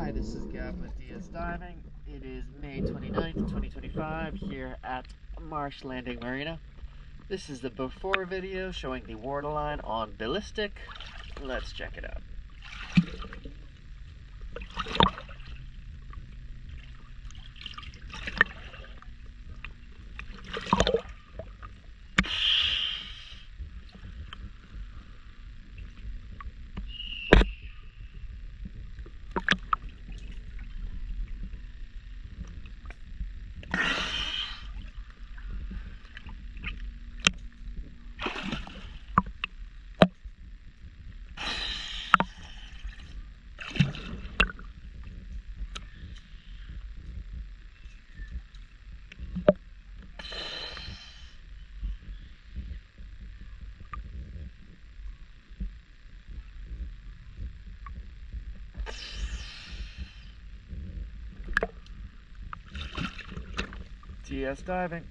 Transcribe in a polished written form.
Hi, this is Gab with DS Diving. It is May 29th, 2025 here at Marsh Landing Marina. This is the before video showing the waterline on Billistic. Let's check it out. DS Diving.